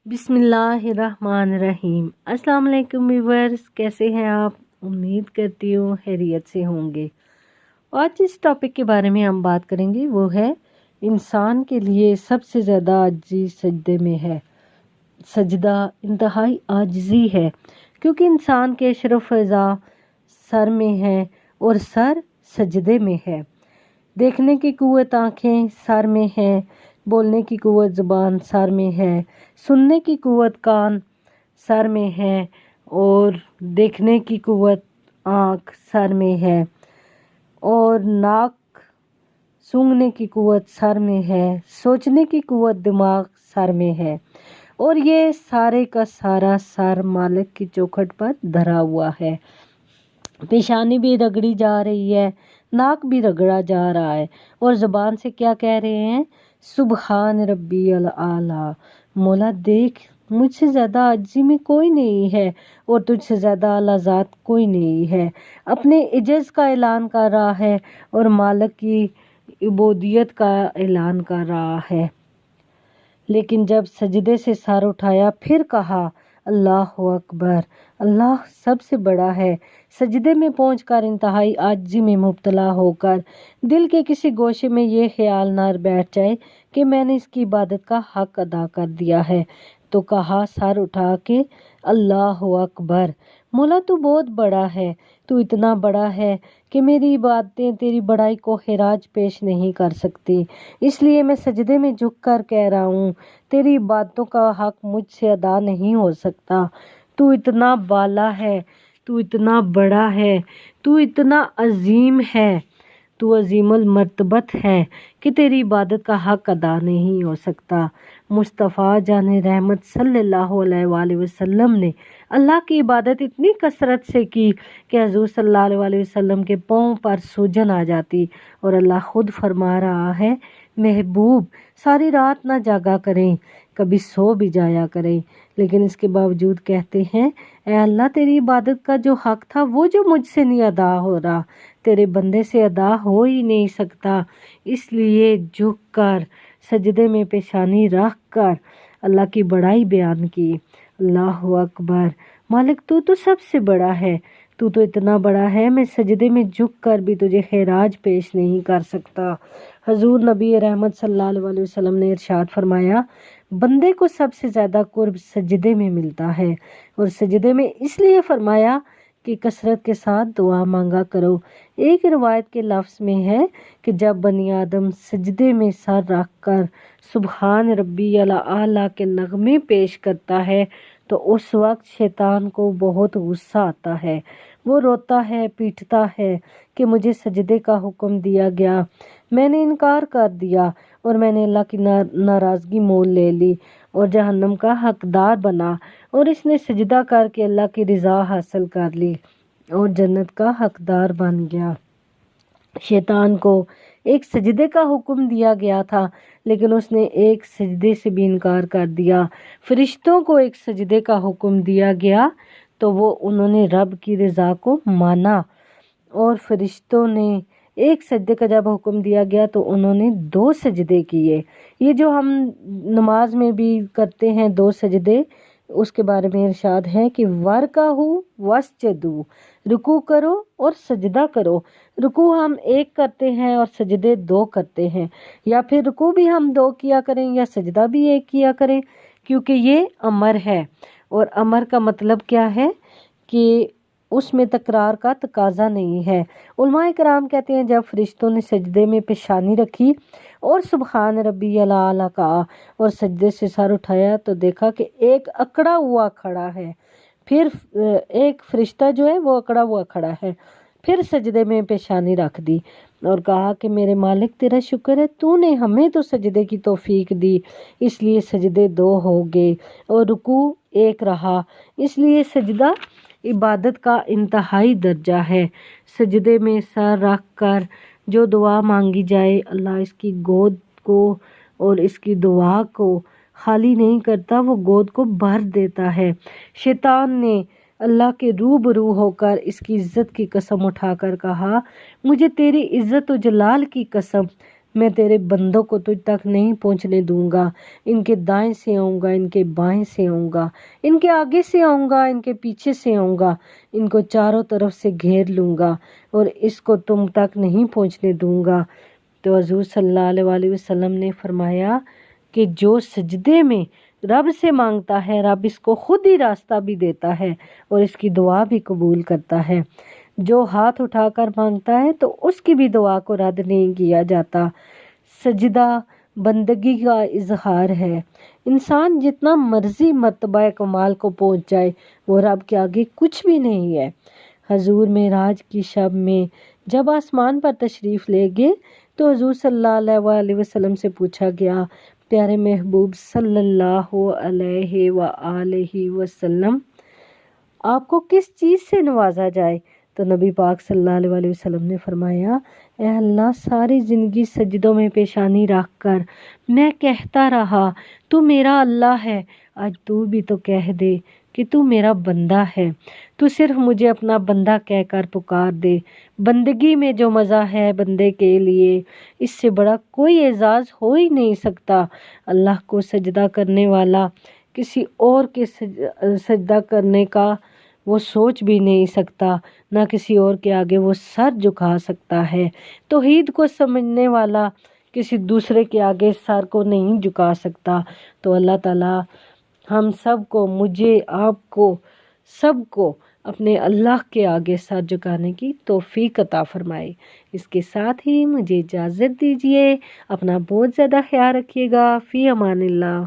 बिस्मिल्लाहिर्रहमानिर्रहीम। अस्सलाम वालेकुम व्यूअर्स, कैसे हैं आप? उम्मीद करती हूँ खैरियत से होंगे। आज जिस टॉपिक के बारे में हम बात करेंगे वो है इंसान के लिए सबसे ज़्यादा आजिज़ी सजदे में है। सजदा इंतहाई आजिज़ी है क्योंकि इंसान के अशरफ फ़ज़ा सर में है और सर सजदे में है। देखने की कुव्वत आँखें सर में है, बोलने की कुव्वत ज़ुबान सर में है, सुनने की कुव्वत कान सर में है और देखने की कुव्वत आँख सर में है और नाक सूंघने की कुव्वत सर में है, सोचने की कुव्वत दिमाग सर में है और ये सारे का सारा सर मालिक की चौखट पर धरा हुआ है। पेशानी भी रगड़ी जा रही है, नाक भी रगड़ा जा रहा है और ज़ुबान से क्या कह रहे हैं? सुबहान रब्बी अल आला। मौला देख, मुझसे ज़्यादा आजिज़ी में कोई नहीं है और तुझसे ज़्यादा आला ज़ात कोई नहीं है। अपने इज्जत का ऐलान कर रहा है और मालिक की इबादत का ऐलान कर रहा है। लेकिन जब सजदे से सर उठाया फिर कहा अल्लाहु अकबर, अल्लाह सबसे बड़ा है। सजदे में पहुंचकर इंतहाई आजिज़ी में मुब्तला होकर दिल के किसी गोशे में ये ख्याल ना बैठ जाए कि मैंने इसकी इबादत का हक अदा कर दिया है, तो कहा सर उठा के अल्लाहु अकबर। मौला तू बहुत बड़ा है, तू इतना बड़ा है कि मेरी इबादतें तेरी बड़ाई को खिराज पेश नहीं कर सकती, इसलिए मैं सजदे में झुक कर कह रहा हूँ तेरी इबादतों का हक मुझसे अदा नहीं हो सकता। तू इतना बाला है, तू इतना बड़ा है, तू इतना अजीम है, तू अजीमुल मर्तबत है कि तेरी इबादत का हक अदा नहीं हो सकता। मुस्तफ़ा जाने रहमत सल्लल्लाहु अलैहि वसल्लम ने अल्लाह की इबादत इतनी कसरत से की कि हज़ूर सल्लल्लाहु अलैहि वसल्लम के पाँव पर सूजन आ जाती और अल्लाह खुद फरमा रहा है, महबूब सारी रात ना जागा करें, कभी सो भी जाया करें, लेकिन इसके बावजूद कहते हैं ऐ अल्लाह तेरी इबादत का जो हक था वो जो मुझसे नहीं अदा हो रहा, तेरे बंदे से अदा हो ही नहीं सकता। इसलिए झुक कर सजदे में पेशानी रख कर अल्लाह की बड़ाई बयान की। अल्लाहु अकबर, मालिक तू तो सबसे बड़ा है, तू तो इतना बड़ा है मैं सजदे में झुक कर भी तुझे खैराज पेश नहीं कर सकता। हजूर नबी रहमत सल्लल्लाहु अलैहि वसल्लम ने इरशाद फरमाया, बंदे को सबसे ज़्यादा कुर्ब सजदे में मिलता है और सजदे में इसलिए फरमाया कि कसरत के साथ दुआ मांगा करो। एक रिवायत के लफ्ज़ में है कि जब बनी आदम सजदे में सर रख कर सुबहान रब्बी अल आला के नगमे पेश करता है तो उस वक्त शैतान को बहुत गुस्सा आता है। वो रोता है, पीटता है कि मुझे सजदे का हुक्म दिया गया, मैंने इनकार कर दिया और मैंने अल्लाह की नाराज़गी मोल ले ली और जहन्नम का हकदार बना और इसने सजदा करके अल्लाह की रज़ा हासिल कर ली और जन्नत का हकदार बन गया। शैतान को एक सजदे का हुक्म दिया गया था लेकिन उसने एक सजदे से भी इनकार कर दिया। फरिश्तों को एक सजदे का हुक्म दिया गया तो वो उन्होंने रब की रज़ा को माना और फरिश्तों ने एक सजदे का जब हुक्म दिया गया तो उन्होंने 2 सजदे किए। ये जो हम नमाज में भी करते हैं 2 सजदे, उसके बारे में इरशाद है कि वरकाहू वस्जदू, रुकू करो और सजदा करो। रुकू हम 1 करते हैं और सजदे 2 करते हैं, या फिर रुकू भी हम 2 किया करें या सजदा भी 1 किया करें, क्योंकि ये अमर है और अमर का मतलब क्या है कि उसमें तकरार का तकाजा नहीं है। उलमाए कराम कहते हैं जब फरिश्तों ने सजदे में पेशानी रखी और सुबहान रब्बी अल आला कहा और सजदे से सर उठाया तो देखा कि एक अकड़ा हुआ खड़ा है, फिर एक फरिश्ता जो है वो अकड़ा हुआ खड़ा है, फिर सजदे में पेशानी रख दी और कहा कि मेरे मालिक तेरा शुक्र है, तूने हमें तो सजदे की तौफीक दी, इसलिए सजदे 2 हो गए और रुकू 1 रहा। इसलिए सजदा इबादत का इंतहाई दर्जा है। सजदे में सर रख कर जो दुआ मांगी जाए अल्लाह इसकी गोद को और इसकी दुआ को खाली नहीं करता, वो गोद को भर देता है। शैतान ने अल्लाह के रूबरू होकर इसकी इज्जत की कसम उठाकर कहा, मुझे तेरी इज्जत और जलाल की कसम, میں تیرے بندوں کو تجھ تک نہیں پہنچنے دوں گا، ان کے دائیں سے آؤں گا، ان کے بائیں سے آؤں گا، ان کے آگے سے آؤں گا، ان کے پیچھے سے آؤں گا، ان کو چاروں طرف سے گھیر لوں گا اور اس کو تم تک نہیں پہنچنے دوں گا۔ تو حضور صلی اللہ علیہ وسلم نے فرمایا کہ جو سجدے میں رب سے مانگتا ہے، رب اس کو خود ہی راستہ بھی دیتا ہے اور اس کی دعا بھی قبول کرتا ہے۔ جو ہاتھ اٹھا کر مانگتا ہے تو اس کی بھی دعا کو رد نہیں کیا جاتا۔ سجدہ بندگی کا اظہار ہے۔ انسان جتنا مرضی مرتبہ کمال کو پہنچ جائے، وہ رب کے آگے کچھ بھی نہیں ہے۔ حضور معراج کی شب میں جب آسمان پر تشریف لے گئے تو حضور صلی اللہ علیہ وسلم سے پوچھا گیا، پیارے محبوب صلی اللہ علیہ وآلہ وسلم، آپ کو کس چیز سے نوازا جائے؟ تو نبی پاک صلی اللہ علیہ وسلم نے فرمایا، اے اللہ، ساری زندگی سجدوں میں پیشانی رکھ کر میں کہتا رہا تو میرا اللہ ہے، آج تو بھی تو کہہ دے کہ تو میرا بندہ ہے۔ تو صرف مجھے اپنا بندہ کہہ کر پکار دے۔ بندگی میں جو مزہ ہے بندے کے لیے، اس سے بڑا کوئی اعزاز ہو ہی نہیں سکتا۔ اللہ کو سجدہ کرنے والا کسی اور کے سجدہ کرنے کا وہ سوچ بھی نہیں سکتا، نہ کسی اور کے آگے وہ سر جھکا سکتا ہے۔ توحید کو سمجھنے والا کسی دوسرے کے آگے سر کو نہیں جھکا سکتا۔ تو اللہ تعالیٰ ہم سب کو، مجھے، آپ کو، سب کو اپنے اللہ کے آگے سر جھکانے کی توفیق عطا فرمائے۔ اس کے ساتھ ہی مجھے اجازت دیجیے، اپنا بہت زیادہ خیال رکھیے گا۔ فی امان اللہ۔